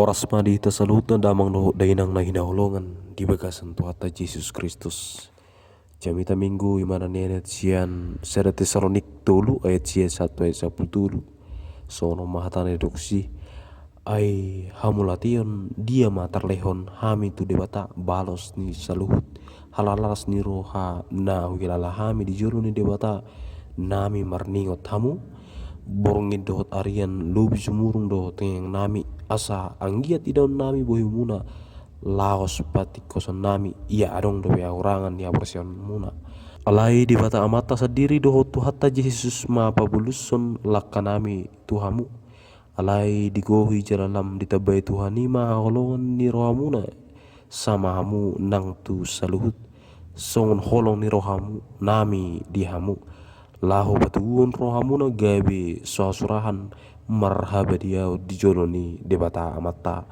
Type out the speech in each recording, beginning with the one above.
Oras madi tasalutan damang no dainang na hinahulungan di bagasan Tuhan Yesus Kristus. Jamita minggu imana nenet sian sera Tesalonik tulu ayat sian 1 ayat 10. Sono mahatan reduksi ay hamulation dia matarlehon hami tu debata balos ni saluhut halalas ni roha na hilala hami di juru ni debata nami marningot hamu borongin dohot arian lubi sumurung dohot yang nami asa anggiat idaun nami bohi muna laos pati koson nami ia adong dobe aurangan ya persian muna alai di bata amata sendiri dohot Tuhatta Yesus ma pabuluson lakka nami Tuhamu alai digohi jalalam ditabai Tuhani ma holongan ni rohamuna sama hamu nang tu saluhut songon holong ni rohamu nami dihamu lahu batuun rohamuna gabi soasurahan marhaba dia dijoloni debata amata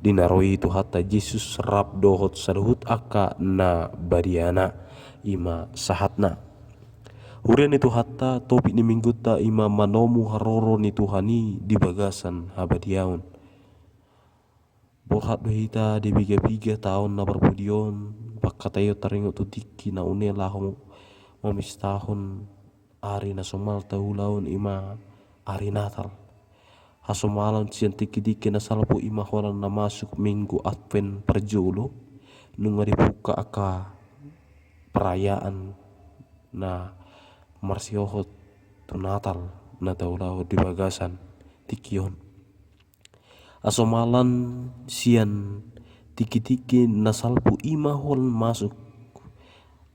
dinaroi tu hatta Yesus rap dohot saluhut aka na badiana ima sahatna hurian itu hatta topik ni mingguta ima manomu haroro ni Tuhani di bagasan habadiaun borhat behita di biga-biga tahun na berbudion bakatayo taringo tutiki na une lahu mamis tahun ari na somal tahulaun ima ari natal hasomalan sian tiki-tiki na salpo ima holan na masuk minggu advent perjolo nunga dibuka aka perayaan na marsiohot tu natal na tahulaun di bagasan tikion asomalan sian tiki-tiki na salpo ima holan masuk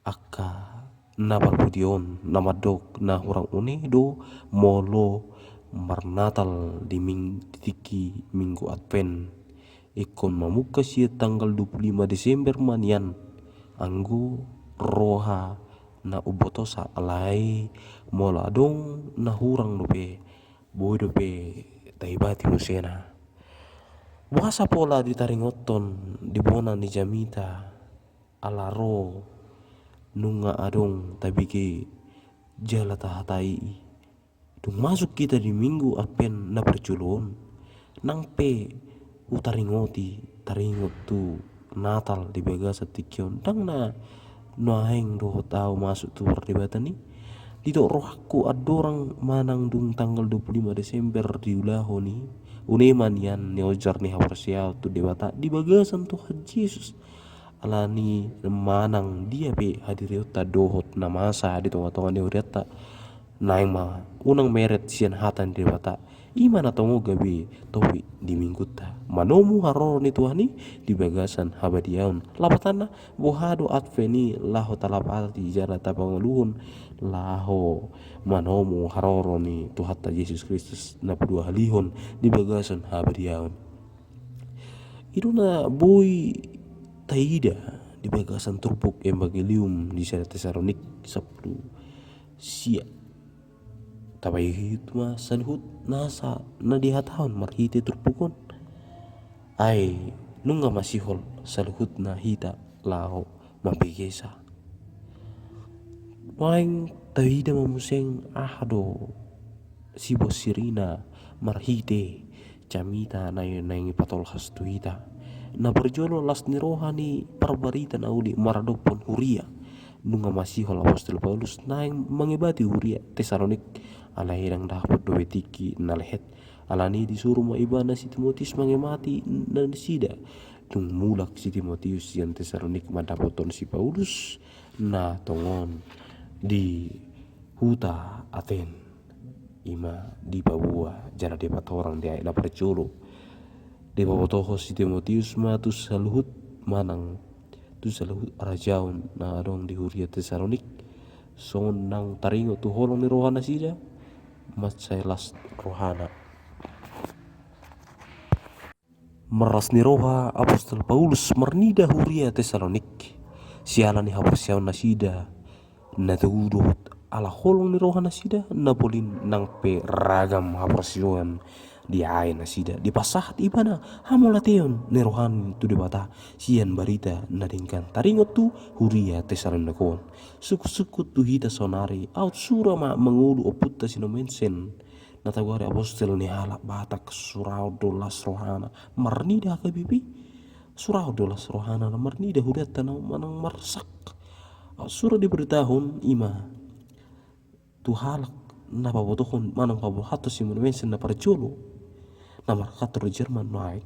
aka na barbudion na madok na hurang une do molo marnatal di tiki minggu advent ikon mamuka sia tanggal 25 Desember manian anggo roha na ubotosa alai mola dong na hurang dope boy dope taibati musena buasa pola ditaringoton di bona ni jamita alaro nunga adong tabike jala tahatai dung masuk kita di minggu advent na perculon nang pe utaringoti taringot tu natal di bagasa tikion dang na noaheng doh tau masuk tu perdebatan ni didok rohku adorang manang dung tanggal 25 Desember di ulaho ni uneman yan neojar ni hawarsiao tu debata di bagasan Tuhan Yesus alani manang dia pe hadiriota dohot na masa di tonga-tonga neoriata naing ma unang meret sian hatan di bata imana tongo gabi topi di mingguta manomu haroro ni Tuhani di bagasan habadiaun lapatana bohado adveni laho talapati jara tapangaluhun laho manomu haroro ni Tuhatta Yesus Kristus na pedua halihon di bagasan habadiaun iduna boy taida di bagasan turbuk evangelium di Tesalonik 10 sia tabai hitma salhut nasa na dihatahon marhite turbukon ay nunga masihol salhut na hita lao mapigesa waing taida mamuseng ahado sibo sirina marhite camita na patol hastuita na berjolo las ni rohani perbarita na uli maradopon huria nunga masih hol apostol Paulus naing mengebati huria Tesalonik ala hirang dapat doe tiki na lehet alani disuruh maibana si Timotius mengemati na sida dung mulak si Timotius yang Tesalonik madapoton si Paulus na tongon di huta Aten ima di Babua jara depat orang dia na perjolo di babotoho si Timotius ma tu saluhut manang tu saluhut rajaun na adong di huria Tesalonik son nang taringo tu holong ni rohana sida mas las rohana meras ni roha apostol Paulus mernida huria Tesalonik sialan ni hapersiaun nasida na tudut ala holong ni rohana sida na bolin nang pe ragam hapersiaun di ain nasida di pasahat ibana hamolateon nerohan tu debata sian barita nadingkan taringot tu huria Tesalonakon sukut-sukut tu hita sonari out sura ma mengulu oputta sinomensen natagwari apostol ni halak batak surau dolas rohana marnida ka bibi surau dolas rohana na marnida hudat tanau manang marsak surah diberitahu ima tu halak na pabotohon manang pabohato si menwensen na parjolo na markator Jerman naik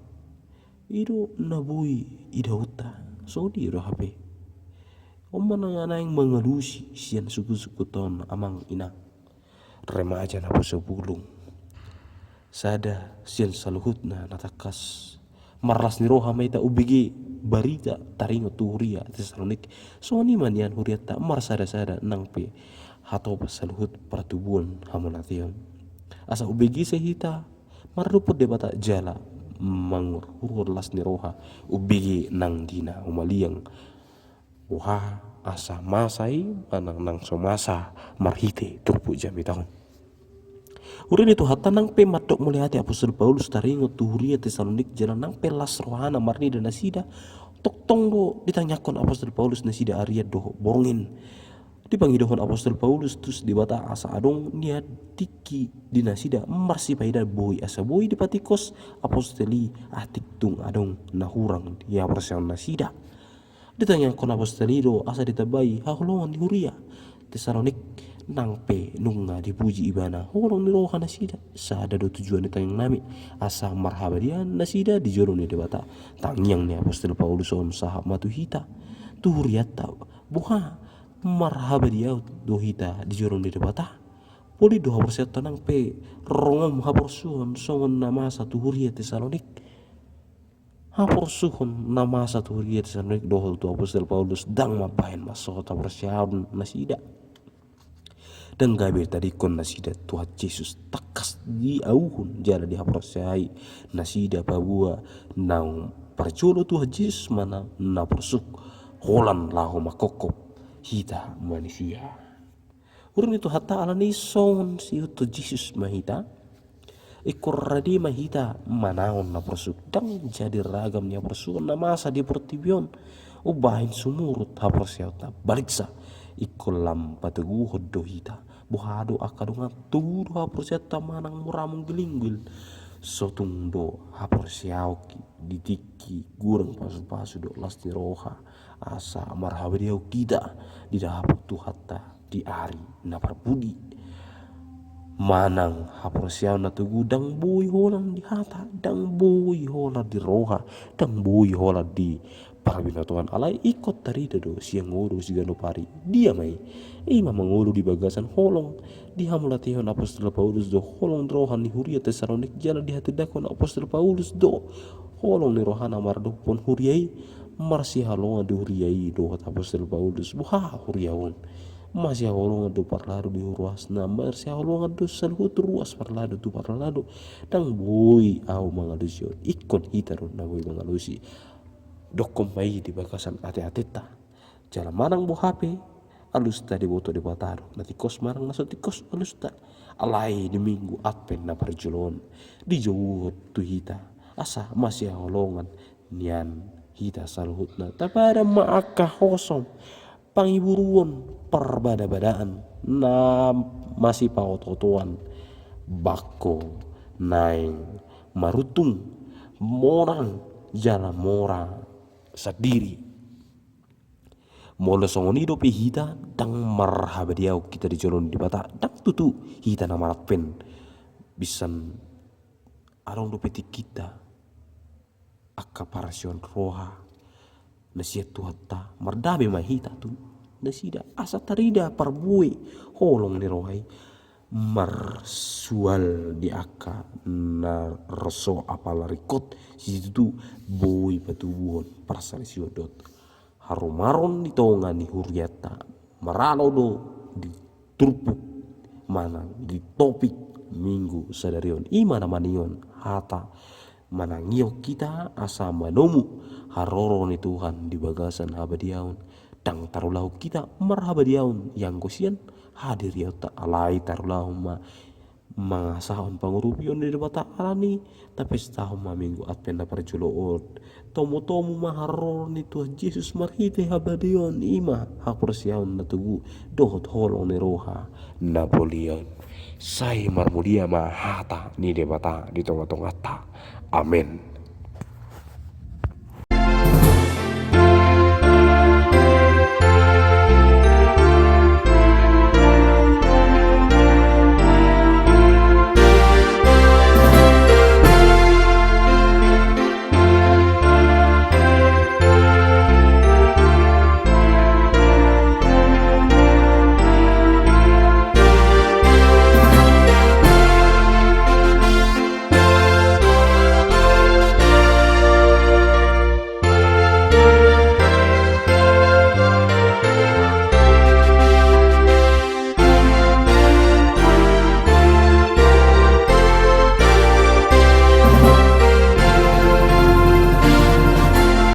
ido nabui idauta so di do HP manang anang mengelusi sian suku-suku ton amang ina remaja na sebulung sada sian saluhutna natakas marlas ni roha maita ubigi barita taringo tuhuria Tesalonik so ni manian huriata mar sada-sada nang pe hato pasaluhut pertubuhan hamonation asa ubigi sehita maruput debata jala mangurur las ni roha ubigi nang dina umaliang wah asa masai manang nang somasa marhite turpu jami tahun urin itu hatta nang pe matok mulai hati apostol Paulus taringo tuhuria Tesalonik jalan nang pe las rohana marni dan nasida tok tong do ditanyakan apostol Paulus nasida Arya do borongin dipangidohon apostol Paulus terus dibata asa adong niat tiki dinasida marsi paida boy asa boy di patikos apostoli atik tung adong nahurang ya persian nasida ditanya kon apostolido asa ditabai haholongan di huria Tesalonik nang pe nunga dipuji ibana holong ni roha nasida sada do tujuan ditanyang nami asa marhabadian nasida di joro ni debata tangyang ni apostol Paulus on sahab matu hita tuhuriata buha marhabadiau do hita di joro ni debata poli do haborset tanang pe rongom haborsuon songon nama satu huria Tesalonik haborsuhon nama satu huria Tesalonik do tu apostol Paulus dang mabain masot haborsiaun nasida dan gabir tadi kon nasida Tuhan Yesus takas di auhun jala di haprosai nasida pabua nang parjolo Tuhan Yesus mana na persuk holan lahu makokop hita manusia urun itu hatta alani son si Tuhan Yesus mahita ikor radi mahita manaon na persuk dang jadi ragam nya persuk na masa di pertibion ubahin sumurut haprosiauta baliksa ikolam patugu hoddo hita buhado akadunga tudu haprosiata manang muramung gelinggil sotung do haprosiauki ditiki gurang pasu-pasu do lasti roha asa marhabadiau kita di dahap tu hatta di ari na parbudi manang haprosiau na tugu dang boy holang di hata dang boy hola di roha dang boy hola di parabina Tuhan alai ikut tari do siang nguru si gano pari dia mai ima mangulu di bagasan holong di hamulatihon apostol Paulus do holong rohan ni huria Tesalonik jala di hati dakon apostol Paulus do holong ni rohana mardo pon huriai marsi halonga di huriai do apostol Paulus buha huriaun masih holonga do parlado di ruas na marsi holonga do salhut ruas parlado do parlado dang boy au mangalusio ikon hitaron na boy mangalusi dokom mai di bagasan ate-ateta jala manang bo HP alusta di boto di bataro na tikos marang naso tikos alusta alai di minggu advent na parjolon di jauh tu hita asa masih holongan nian hita saluhut na tapada maaka hosom pangiburuan perbada-badaan na masih pautotuan bako naing marutung morang jala morang sadiri molo songoni do pe hita dang marhabadiau kita di jolon di bata dang tutu hita na marpen bisan arong do peti kita akaparasion roha nasiat tu hatta mardabe ma hita tu nasida asa tarida parbui holong ni rohai marsual di aka na reso apalarikot situ boy patubuhon parsalisiodot dot harumaron di tonga ni huriata maralo do di turpuk mana di topik minggu sadarion imana manion hata manangio kita asa manomu haroro ni Tuhan di bagasan habadiaun dang tarulahu kita marhabadiaun yang kosian hadir ya tak alai tarulahu mangasahon pangurupion di bata alani tapi setahun minggu advent na parjolood tomo-tomo maharor ni Tuhan Yesus marhite habadion ima hakursiaon na tugu dohot holong ni roha Napoleon Sai marmudia mahata ni debata di tengah-tengah ta. Amin.